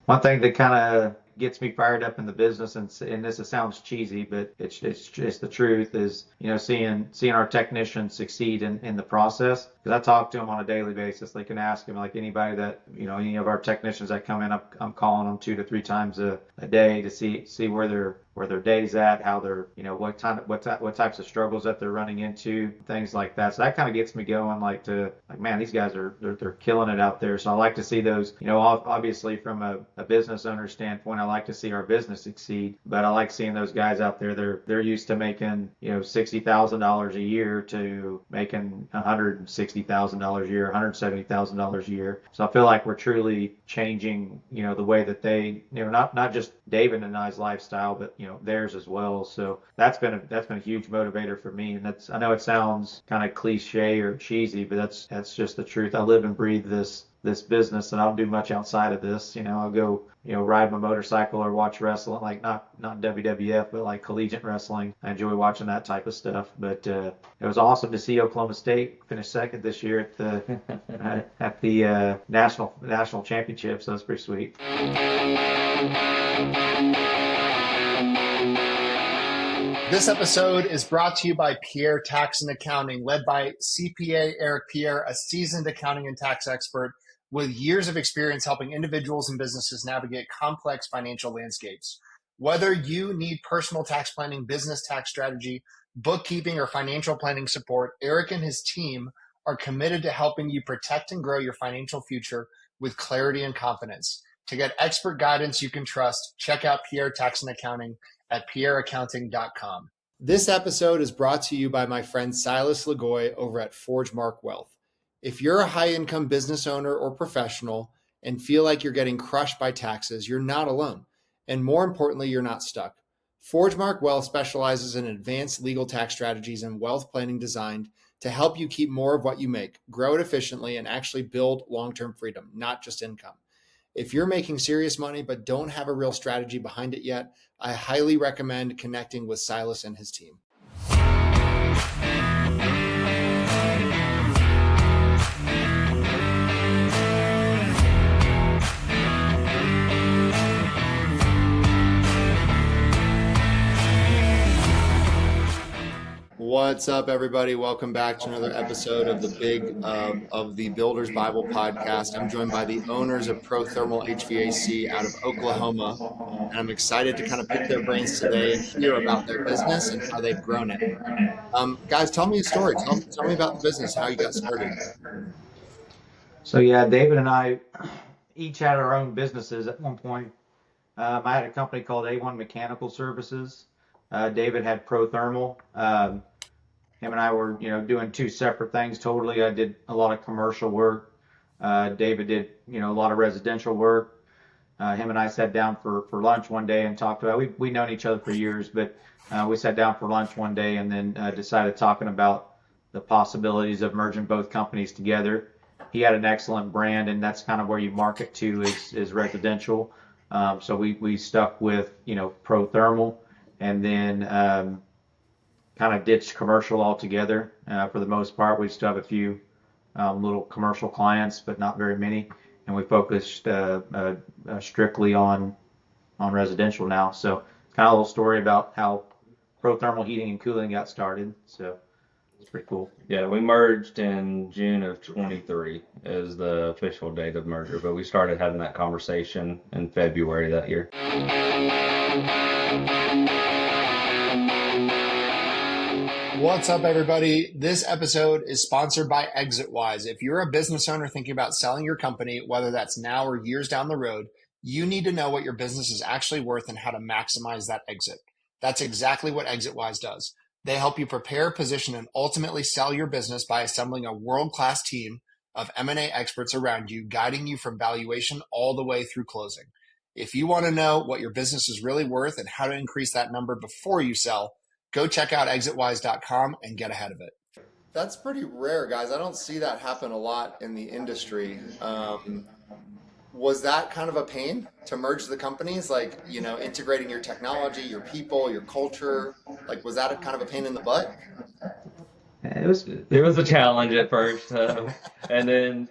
One thing that kind of gets me fired up in the business, and this sounds cheesy, but it's just the truth, is seeing our technicians succeed in the process. Because I talk to them on a daily basis. They can ask them, like anybody that any of our technicians that come in, I'm calling them 2 to 3 times a day to see where their day's at, how they're what types of struggles that they're running into, things like that. So that kind of gets me going, like man, these guys they're killing it out there. So I like to see those. Obviously from a business owner standpoint, I like to see our business succeed, but I like seeing those guys out there. They're used to making $60,000 a year to making $160,000 a year, $170,000 a year. So I feel like we're truly changing the way that they not just David and I's lifestyle, but theirs as well. So that's been a huge motivator for me. And I know it sounds kind of cliche or cheesy, but that's just the truth. I live and breathe this business, and I don't do much outside of this. I'll go ride my motorcycle or watch wrestling, like not WWF, but like collegiate wrestling. I enjoy watching that type of stuff. But it was awesome to see Oklahoma State finish second this year at the national championship. So that's pretty sweet. This episode is brought to you by Pierre Tax and Accounting, led by CPA Eric Pierre, a seasoned accounting and tax expert with years of experience helping individuals and businesses navigate complex financial landscapes. Whether you need personal tax planning, business tax strategy, bookkeeping, or financial planning support, Eric and his team are committed to helping you protect and grow your financial future with clarity and confidence. To get expert guidance you can trust, check out Pierre Tax and Accounting at pierreaccounting.com. This episode is brought to you by my friend Silas Lagoy over at ForgeMark Wealth. If you're a high-income business owner or professional and feel like you're getting crushed by taxes, you're not alone. And more importantly, you're not stuck. ForgeMark Wealth specializes in advanced legal tax strategies and wealth planning designed to help you keep more of what you make, grow it efficiently, and actually build long-term freedom, not just income. If you're making serious money but don't have a real strategy behind it yet, I highly recommend connecting with Silas and his team. What's up, everybody? Welcome back to another episode of the Builder's Bible podcast. I'm joined by the owners of ProThermal HVAC out of Oklahoma, and I'm excited to kind of pick their brains today and hear about their business and how they've grown it. Guys, tell me a story. Tell me about the business, how you got started. So yeah, David and I each had our own businesses at one point. I had a company called A1 Mechanical Services. David had ProThermal. Him and I were, doing two separate things totally. I did a lot of commercial work. David did, a lot of residential work. Him and I sat down for lunch one day and talked about, we'd known each other for years, but we sat down for lunch one day and then decided talking about the possibilities of merging both companies together. He had an excellent brand, and that's kind of where you market to is residential. So we stuck with, ProThermal, and then kind of ditched commercial altogether. For the most part, we still have a few little commercial clients, but not very many, and we focused strictly on residential now. So it's kind of a little story about how ProThermal Heating and Cooling got started. So it's pretty cool. Yeah, we merged in June of 23 is the official date of merger, but we started having that conversation in February that year. What's up, everybody? This episode is sponsored by ExitWise. If you're a business owner thinking about selling your company, whether that's now or years down the road, you need to know what your business is actually worth and how to maximize that exit. That's exactly what ExitWise does. They help you prepare, position, and ultimately sell your business by assembling a world-class team of M&A experts around you, guiding you from valuation all the way through closing. If you want to know what your business is really worth and how to increase that number before you sell, go check out exitwise.com and get ahead of it. That's pretty rare, guys. I don't see that happen a lot in the industry. Was that kind of a pain to merge the companies? Like, integrating your technology, your people, your culture, like, was that a kind of a pain in the butt? It was a challenge at first, and then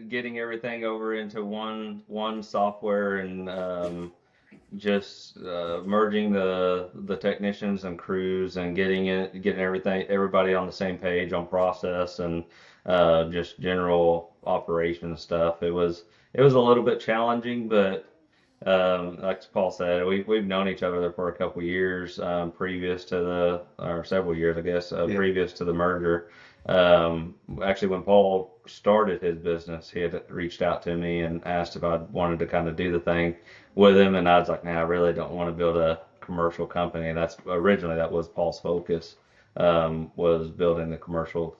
getting everything over into one software and just merging the technicians and crews and getting everybody on the same page on process and just general operation stuff. It was a little bit challenging, but like Paul said, we've known each other for a couple years previous to or several years, I guess, previous to the merger. Actually, when Paul started his business, he had reached out to me and asked if I wanted to kind of do the thing with him, and I was like, "Nah, I really don't want to build a commercial company." And that was Paul's focus, was building the commercial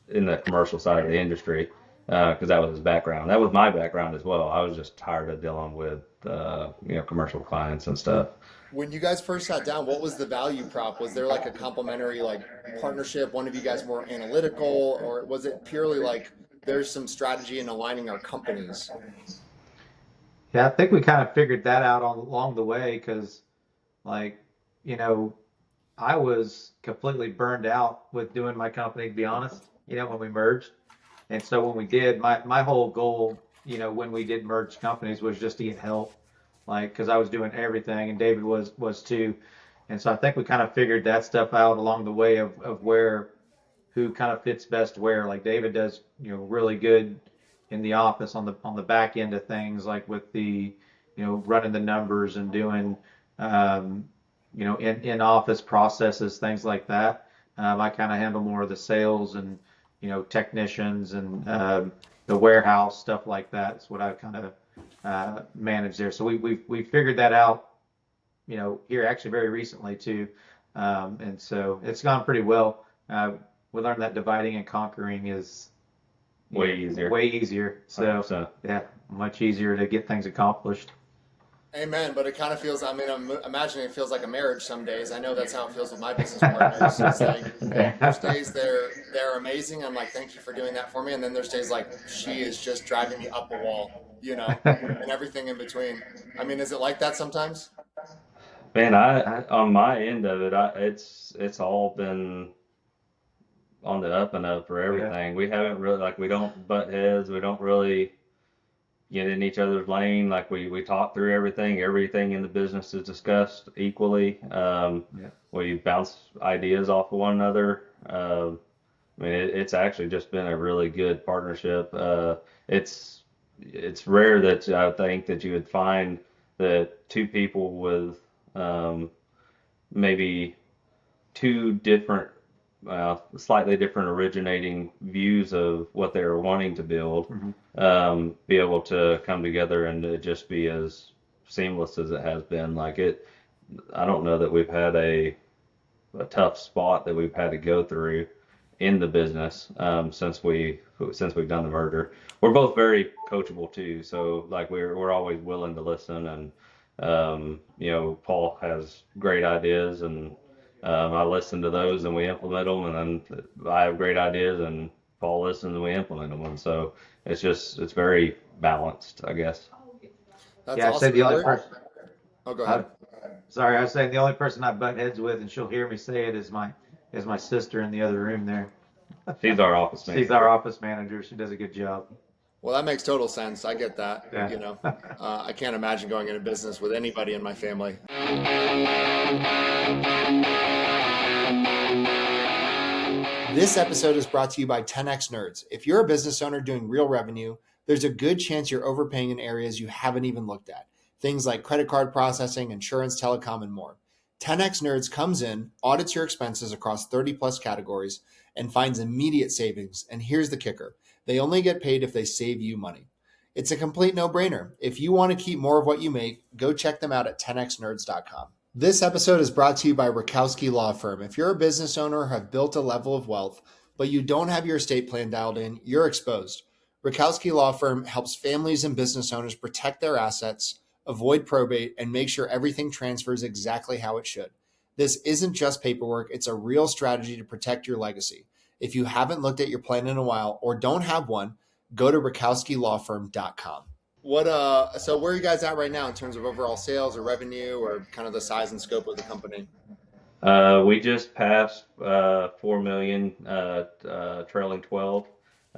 in the commercial side of the industry, because that was his background. That was my background as well. I was just tired of dealing with commercial clients and stuff. When you guys first sat down, what was the value prop? Was there like a complementary partnership? One of you guys more analytical, or was it purely like there's some strategy in aligning our companies? Yeah, I think we kind of figured that out along the way because, I was completely burned out with doing my company, to be honest, when we merged. And so when we did, my whole goal, when we did merge companies was just to get help, because I was doing everything and David was too. And so I think we kind of figured that stuff out along the way of who kind of fits best where. Like David does, really good in the office on the back end of things, like with the, running the numbers and doing, in office processes, things like that. I kind of handle more of the sales and, technicians and the warehouse stuff like that. It's what I kind of manage there. So we figured that out, here actually very recently too, and so it's gone pretty well. We learned that dividing and conquering is way easier. Way easier. So 100%. Yeah, much easier to get things accomplished. Amen. But it kind of feels, I'm imagining it feels like a marriage some days. I know that's how it feels with my business partners. It's like, there's days they're amazing. I'm like, thank you for doing that for me. And then there's days like, she is just driving me up a wall, and everything in between. Is it like that sometimes? Man, I on my end of it, it's all been on the up and up for everything. We haven't really, we don't butt heads. We don't really get in each other's lane. We talk through everything. Everything in the business is discussed equally. We bounce ideas off of one another. It's actually just been a really good partnership. It's rare that I think that you would find that two people with maybe two different, slightly different originating views of what they were wanting to build, be able to come together and it just be as seamless as it has been. I don't know that we've had a tough spot that we've had to go through in the business since we've done the merger. We're both very coachable too, so we're always willing to listen, and Paul has great ideas, and I listen to those and we implement them, and then I have great ideas and Paul listens and we implement them, and so it's very balanced, I guess. That's Yeah, I'd say awesome. the only person. Oh, go ahead. Sorry, I was saying the only person I butt heads with, and she'll hear me say it, is my sister in the other room there. She's our office manager. She's our office manager. She does a good job. Well, that makes total sense. I get that. Yeah. I can't imagine going into business with anybody in my family. This episode is brought to you by 10X Nerds. If you're a business owner doing real revenue, there's a good chance you're overpaying in areas you haven't even looked at. Things like credit card processing, insurance, telecom, and more. 10X Nerds comes in, audits your expenses across 30 plus categories, and finds immediate savings. And here's the kicker. They only get paid if they save you money. It's a complete no-brainer. If you want to keep more of what you make, go check them out at 10xnerds.com. This episode is brought to you by Rakowski Law Firm. If you're a business owner or have built a level of wealth, but you don't have your estate plan dialed in, you're exposed. Rakowski Law Firm helps families and business owners protect their assets, avoid probate, and make sure everything transfers exactly how it should. This isn't just paperwork. It's a real strategy to protect your legacy. If you haven't looked at your plan in a while or don't have one, go to rakowskilawfirm.com. So where are you guys at right now in terms of overall sales or revenue or kind of the size and scope of the company? We just passed 4 million, trailing 12.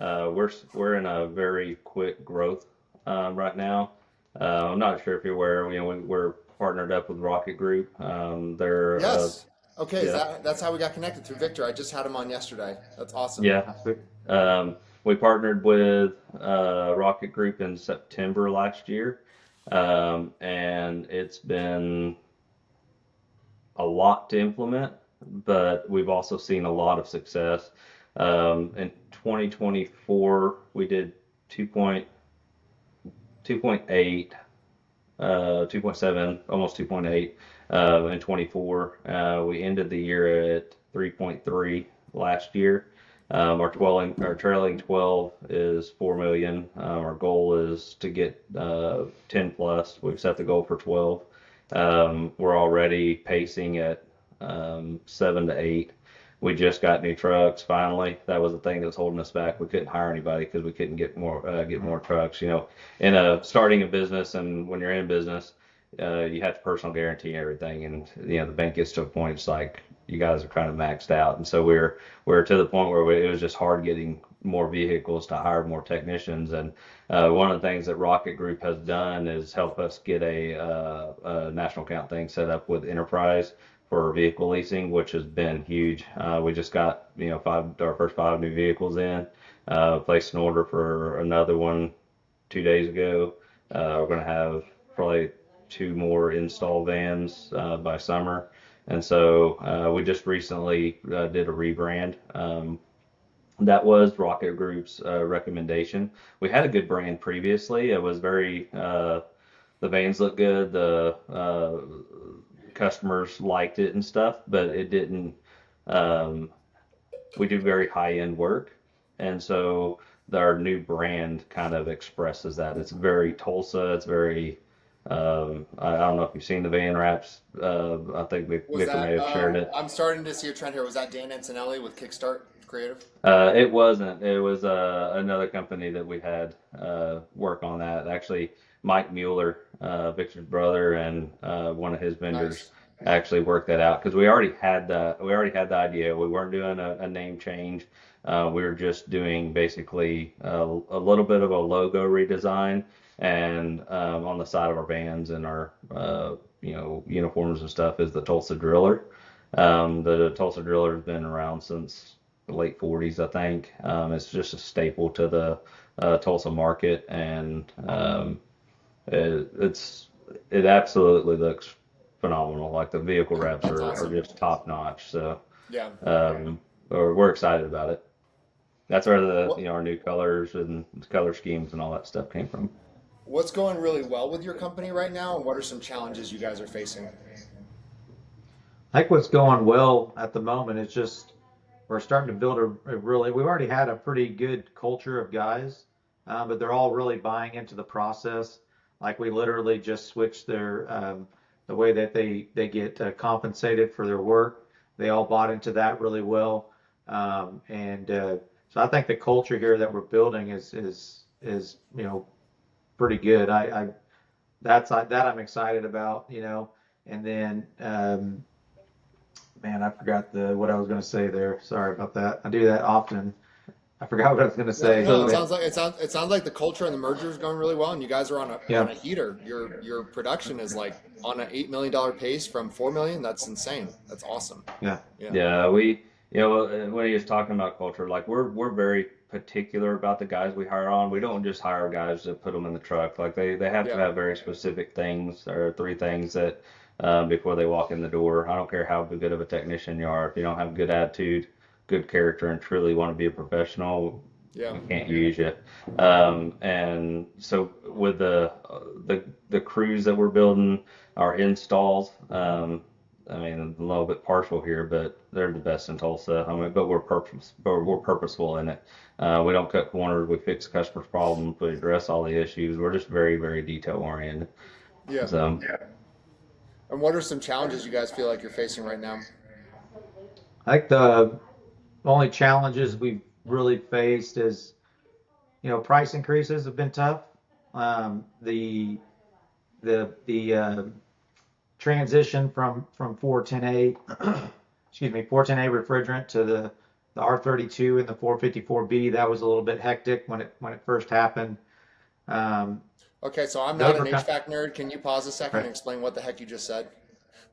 We're in a very quick growth right now. I'm not sure if you're aware, we're partnered up with Rocket Group. They're Yes. Okay, yeah, that's how we got connected through Victor. I just had him on yesterday. That's awesome. yeah. We partnered with Rocket Group in September last year, and it's been a lot to implement, but we've also seen a lot of success. In 2024, we did 2.8, 2.7, almost 2.8 in 24. We ended the year at 3.3 last year. Our trailing 12 is 4 million. Our goal is to get 10 plus. We've set the goal for 12. We're already pacing at 7 to 8. We just got new trucks finally. That was the thing that was holding us back. We couldn't hire anybody because we couldn't get more trucks. In starting a business, and when you're in business, you have to personal guarantee everything, and the bank gets to a point it's like you guys are kind of maxed out, and so we're to the point where it was just hard getting more vehicles to hire more technicians. And one of the things that Rocket Group has done is help us get a national account thing set up with Enterprise for vehicle leasing, which has been huge. We just got our first 5 new vehicles in, placed an order for another one 2 days ago. We're going to have probably 2 more install vans by summer. And so we just recently did a rebrand. That was Rocket Group's recommendation. We had a good brand previously. It was the vans looked good, the customers liked it and stuff, but it didn't. We do very high-end work, and so our new brand kind of expresses that. It's very Tulsa. It's very. I don't know if you've seen the van wraps. I think Was Victor may that? have shared it. I'm starting to see a trend here. Was that Dan Antonelli with Kickstart Creative? It wasn't. It was another company that we had work on that. Actually, Mike Mueller, Victor's brother, and one of his vendors Nice. actually worked that out because we already had the idea. We weren't doing a name change. We were just doing basically a little bit of a logo redesign and on the side of our vans and our uniforms and stuff is the Tulsa Driller. The Tulsa Driller has been around since the late 40s, I think. It's just a staple to the Tulsa market, and it absolutely looks phenomenal. Like the vehicle wraps That's are awesome. just top notch. So Yeah. we're excited about it. That's where What our new colors and color schemes and all that stuff came from. What's going really well with your company right now, and what are some challenges you guys are facing? I think what's going well at the moment is just we're starting to build we've already had a pretty good culture of guys, but they're all really buying into the process. Like we literally just switched the way that they get compensated for their work. They all bought into that really well. And so I think the culture here that we're building is pretty good. That I'm excited about. And then man, I forgot what I was going to say there. Sorry about that. I do that often. I forgot what I was going to No, say. no, it So sounds like the culture and the merger is going really well, and you guys are on Yeah, a heater. Your production is like on an $8 million pace from 4 million. That's insane. That's awesome. yeah, Yeah. yeah, when he was talking about culture, like we're very particular about the guys we hire on. We don't just hire guys to put them in the truck. Like they have to Yeah. have very specific things or 3 things that before they walk in the door. I don't care how good of a technician you are. If you don't have good attitude, good character, and truly want to be a professional, Yeah. we can't use you. And so with the crews that we're building, our installs, I mean, a little bit partial here, but they're the best in Tulsa. I mean, but we're purposeful in it. We don't cut corners. We fix customers' problems. We address all the issues. We're just very, very detail oriented. Yeah. So, And what are some challenges you guys feel like you're facing right now? I think the only challenges we've really faced is, price increases have been tough. The transition from 410A, excuse me, 410A refrigerant to the R32 and the 454B. That was a little bit hectic when it first happened. Okay, so I'm not Those an were kind HVAC nerd. Can you pause a second and right. explain what the heck you just said?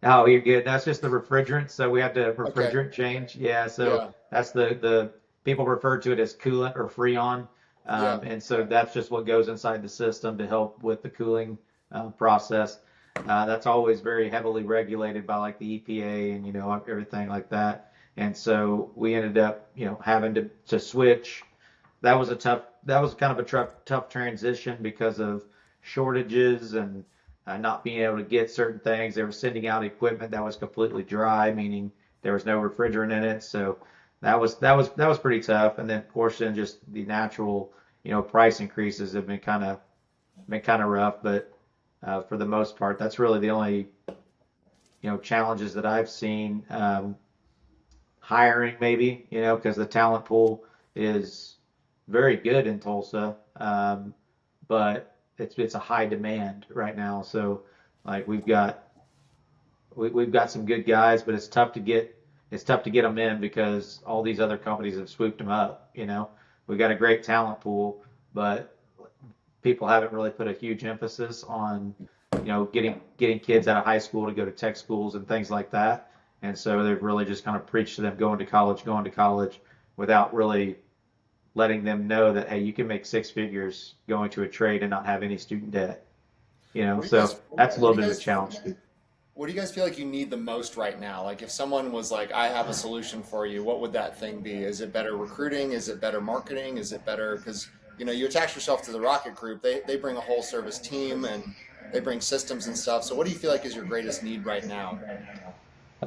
Oh, you're good. That's just the refrigerant. So we had to Okay, refrigerant change. Yeah. So yeah, that's the people refer to it as coolant or freon. yeah. And so that's just what goes inside the system to help with the cooling process. That's always very heavily regulated by like the EPA and everything like that. And so we ended up having to switch. That was kind of a tough transition because of shortages and not being able to get certain things. They were sending out equipment that was completely dry, meaning there was no refrigerant in it. So that was pretty tough. And then of course then just the natural price increases have been kind of rough. But for the most part, that's really the only challenges that I've seen. Hiring maybe because the talent pool is very good in Tulsa, but it's a high demand right now. So like we've got some good guys, but it's tough to get them in because all these other companies have swooped them up. We've got a great talent pool, but people haven't really put a huge emphasis on getting kids out of high school to go to tech schools and things like that. And so they've really just kind of preached to them going to college without really letting them know that, hey, you can make six figures going to a trade and not have any student debt. What do you So guys, that's a what little do you bit of a guys, challenge. what do you guys feel like you need the most right now? Like if someone was like, I have a solution for you, what would that thing be? Is it better recruiting? Is it better marketing? Is it better, because you attach yourself to the Rocket Group. They bring a whole service team and they bring systems and stuff. So what do you feel like is your greatest need right now?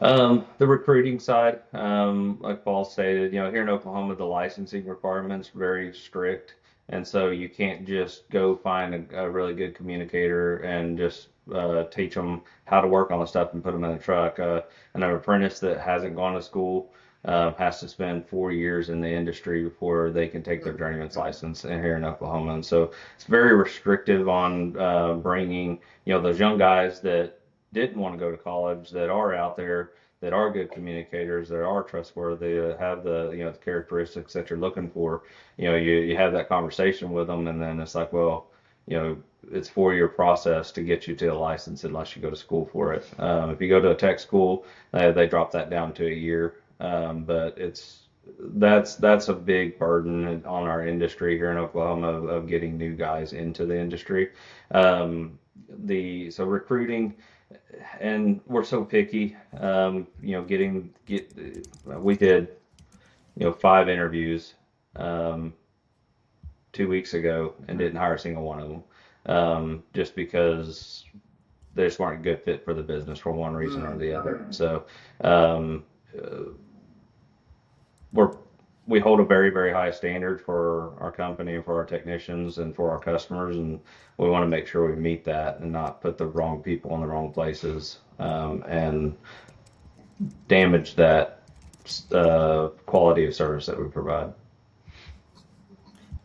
The recruiting side, like Paul stated, here in Oklahoma, the licensing requirements very strict, and so you can't just go find a really good communicator and just teach them how to work on the stuff and put them in a truck. An apprentice that hasn't gone to school has to spend 4 years in the industry before they can take their journeyman's license here in Oklahoma, and so it's very restrictive on bringing those young guys that didn't want to go to college, that are out there, that are good communicators, that are trustworthy, that have the characteristics that you're looking for. You have that conversation with them, and then it's like, well, it's 4 year process to get you to a license unless you go to school for it. If you go to a tech school, they drop that down to a year. But that's a big burden on our industry here in Oklahoma of getting new guys into the industry. So recruiting, and we're so picky. We did 5 interviews 2 weeks ago and didn't hire a single one of them, just because they just weren't a good fit for the business for one reason or the other. So we're we hold a very, very high standard for our company and for our technicians and for our customers, and we want to make sure we meet that and not put the wrong people in the wrong places, and damage that quality of service that we provide.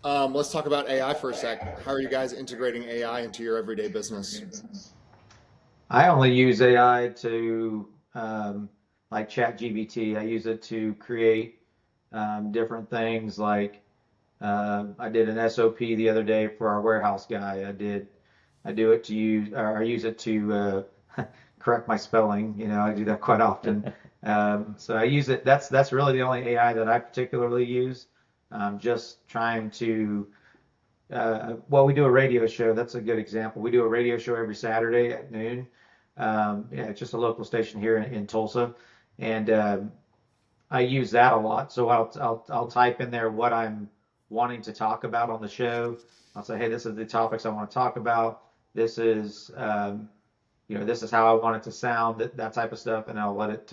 Let's talk about AI for a sec. How are you guys integrating AI into your everyday business? I only use AI to like ChatGPT. I use it to create different things. Like I did an SOP the other day for our warehouse guy. I use it to correct my spelling. I do that quite often. So I use it. That's really the only AI that I particularly use. Just trying to. Well, we do a radio show. That's a good example. We do a radio show every Saturday at noon. Yeah, it's just a local station here in Tulsa, and I use that a lot. So I'll type in there what I'm wanting to talk about on the show. I'll say, hey, this is the topics I want to talk about. This is this is how I want it to sound, that type of stuff, and I'll let it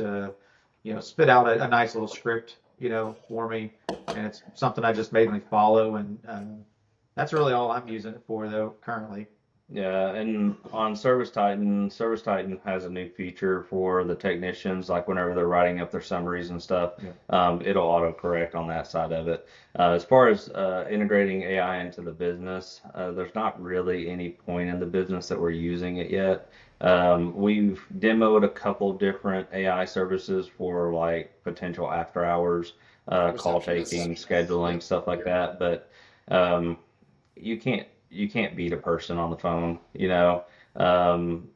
spit out a nice little script for me, and it's something I just mainly follow, and that's really all I'm using it for though currently. Yeah, and on Service Titan has a new feature for the technicians, like whenever they're writing up their summaries and stuff, Yeah. it'll autocorrect on that side of it. As far as integrating AI into the business, there's not really any point in the business that we're using it yet. We've demoed a couple different AI services for like potential after hours, call Receptionists. taking, scheduling, Yep. stuff like that, but um, you can't beat a person on the phone, you know. Um,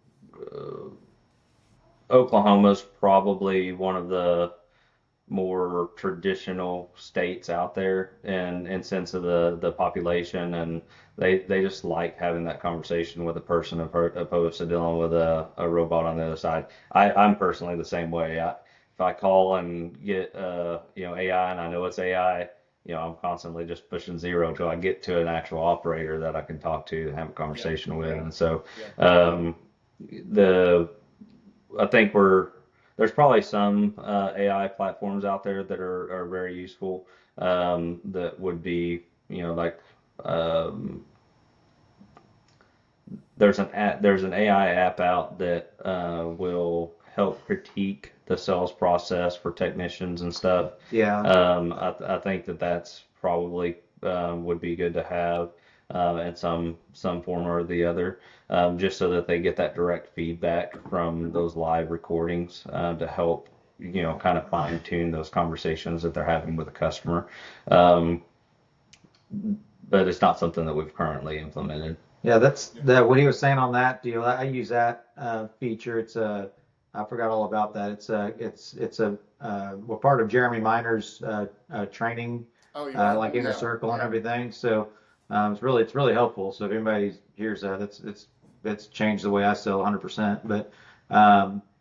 uh, Oklahoma's probably one of the more traditional states out there in sense of the population, and they just like having that conversation with a person opposed to dealing with a robot on the other side. I'm personally the same way. If I call and get AI and I know it's AI, I'm constantly just pushing zero until I get to an actual operator that I can talk to and have a Yep. conversation with. And so Yep. um, the I think there's probably some AI platforms out there that are very useful, that would be, like, um, there's an AI app out that will help critique the sales process for technicians and stuff. Yeah. I think that's probably would be good to have in some form or the other, just so that they get that direct feedback from those live recordings, to help, kind of fine tune those conversations that they're having with the customer. Um, but it's not something that we've currently implemented. Yeah, that's that. What he was saying on that deal, I use that feature. I forgot all about that. We're part of Jeremy Miner's training, Oh, you are? like Inner Yeah. Circle and everything. So it's really helpful. So if anybody hears that, it's changed the way I sell 100%. But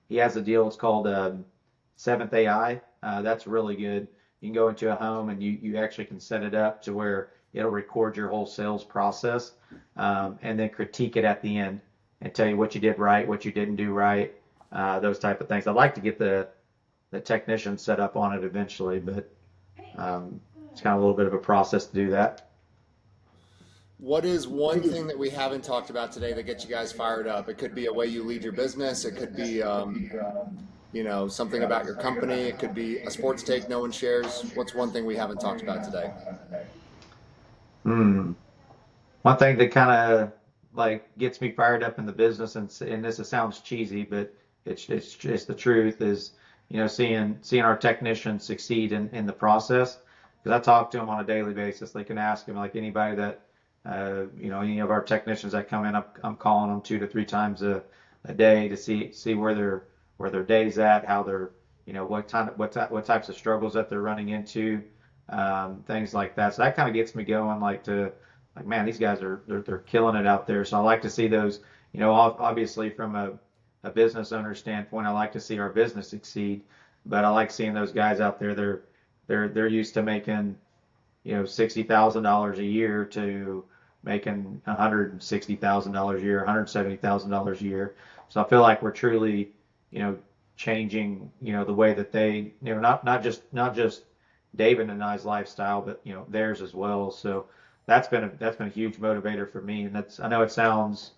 he has a deal. It's called Seventh AI. That's really good. You can go into a home and you actually can set it up to where it'll record your whole sales process, and then critique it at the end and tell you what you did right, what you didn't do right, those type of things. I'd like to get the technician set up on it eventually, but it's kind of a little bit of a process to do that. What is one thing that we haven't talked about today that gets you guys fired up? It could be a way you lead your business. It could be, something about your company. It could be a sports take no one shares. What's one thing we haven't talked about today? Hmm. One thing that kind of like gets me fired up in the business, and this sounds cheesy, but it's just the truth is, seeing our technicians succeed in the process. Because I talk to them on a daily basis. They can ask them like anybody that, any of our technicians that come in, I'm calling them 2 to 3 times a day to see where their day's at, how they're, what types of struggles that they're running into, things like that. So that kind of gets me going, like, man, these guys they're killing it out there. So I like to see those, obviously from a business owner standpoint, I like to see our business succeed, but I like seeing those guys out there. They're used to making, $60,000 a year to making $160,000 a year, $170,000 a year. So I feel like we're truly, changing, the way that they, not just David and I's lifestyle, but theirs as well. So that's been a huge motivator for me, and I know it sounds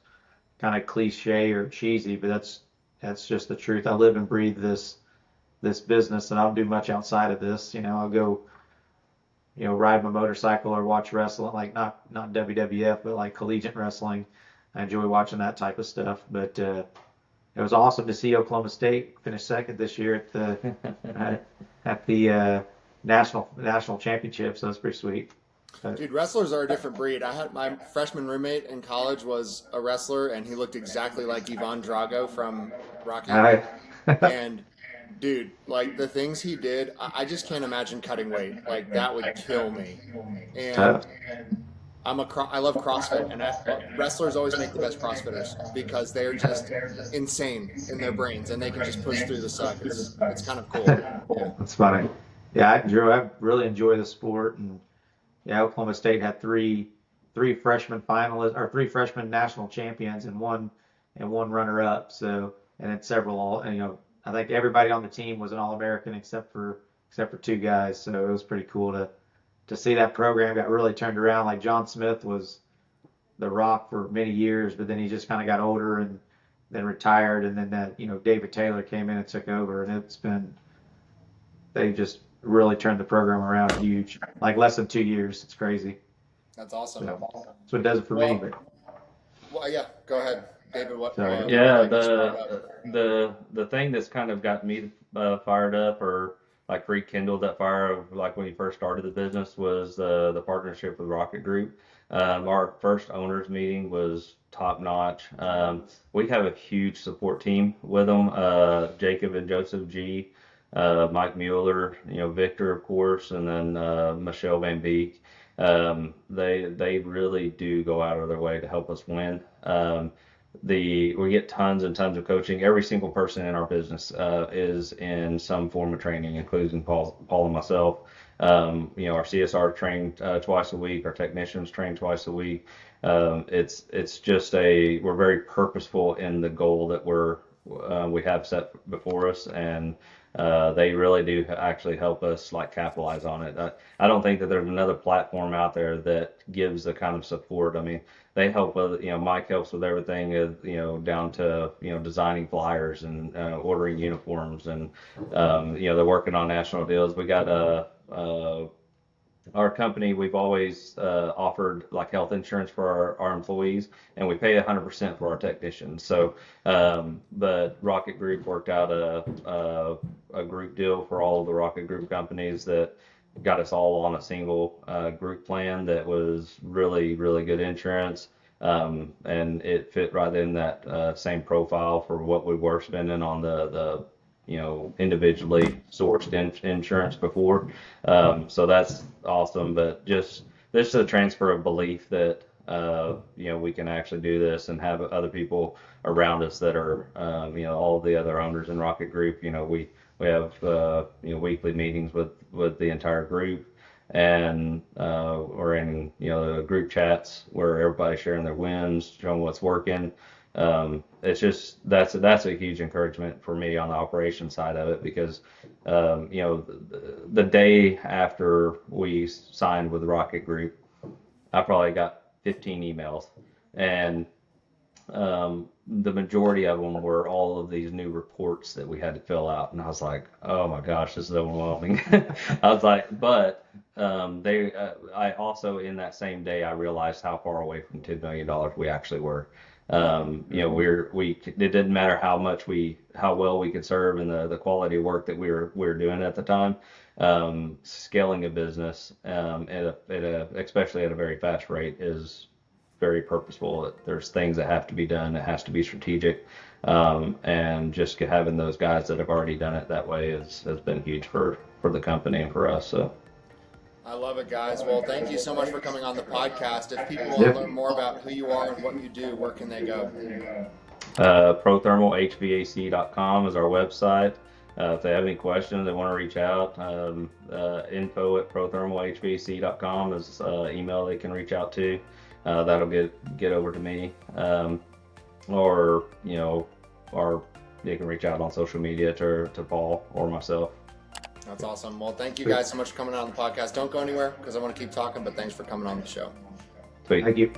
kind of cliche or cheesy, but that's just the truth. I live and breathe this business, and I don't do much outside of this. I'll go, ride my motorcycle or watch wrestling, like not WWF, but like collegiate wrestling. I enjoy watching that type of stuff. But it was awesome to see Oklahoma State finish second this year at the national championship. So that's pretty sweet. Dude, wrestlers are a different breed. I had my freshman roommate in college was a wrestler, and he looked exactly like Ivan Drago from Rocky. I, And dude, like the things he did, I just can't imagine cutting weight. Like that would kill me. uh, And I love CrossFit, and wrestlers always make the best CrossFitters because they're just insane in their brains, and they can just push through the suck. It's kind of cool. Yeah. that's funny. Yeah, I really enjoy the sport, and yeah, Oklahoma State had three freshman finalists or three freshman national champions and one runner up. So and then several all I think everybody on the team was an All-American except for two guys. So it was pretty cool to see that program got really turned around. Like John Smith was the Rock for many years, but then he just kind of got older and then retired, and then that David Taylor came in and took over, and they just really turned the program around huge, like less than 2 years. It's crazy. That's awesome. So, that's what does it for me. But. Well, yeah, go ahead, David. What? Yeah, the thing that's kind of got me fired up, or like rekindled that fire of like when you first started the business, was the partnership with Rocket Group. Our first owners meeting was top notch. We have a huge support team with them. Jacob and Joseph G, Mike Mueller, Victor, of course, and then Michelle Van Beek. They really do go out of their way to help us win. We get tons and tons of coaching. Every single person in our business is in some form of training, including Paul and myself. Our CSR trained twice a week. Our technicians train twice a week. It's just we're very purposeful in the goal that we have set before us, and they really do actually help us like capitalize on it. I don't think that there's another platform out there that gives the kind of support. I mean, they help with, Mike helps with everything, down to, designing flyers and ordering uniforms, and, they're working on national deals. We got our company, we've always offered like health insurance for our employees, and we pay 100% for our technicians. So, but Rocket Group worked out a group deal for all of the Rocket Group companies that got us all on a single group plan that was really, really good insurance. And it fit right in that same profile for what we were spending on the individually sourced insurance before. So that's awesome. But just there's a transfer of belief that we can actually do this, and have other people around us that are all of the other owners in Rocket Group. We have weekly meetings with the entire group, and we're in the group chats where everybody's sharing their wins, showing what's working. It's just that's a huge encouragement for me on the operations side of it, because the day after we signed with Rocket Group, I probably got 15 emails, and the majority of them were all of these new reports that we had to fill out, and I was like, oh my gosh, this is overwhelming. I was like, but I also, in that same day, I realized how far away from $10 million we actually were. It didn't matter how well we could serve, and the quality of work that we were doing at the time. Scaling a business, especially at a very fast rate, is very purposeful. There's things that have to be done. It has to be strategic. And just having those guys that have already done it that way has been huge for the company and for us. So. I love it, guys. Well, thank you so much for coming on the podcast. If people want to learn more about who you are and what you do, where can they go? ProThermalHVAC.com is our website. If they have any questions, they want to reach out, info@ProThermalHVAC.com is email they can reach out to. That'll get over to me, or they can reach out on social media to Paul or myself. That's awesome. Well, thank you guys so much for coming on the podcast. Don't go anywhere, because I want to keep talking, but thanks for coming on the show. Sweet. Thank you.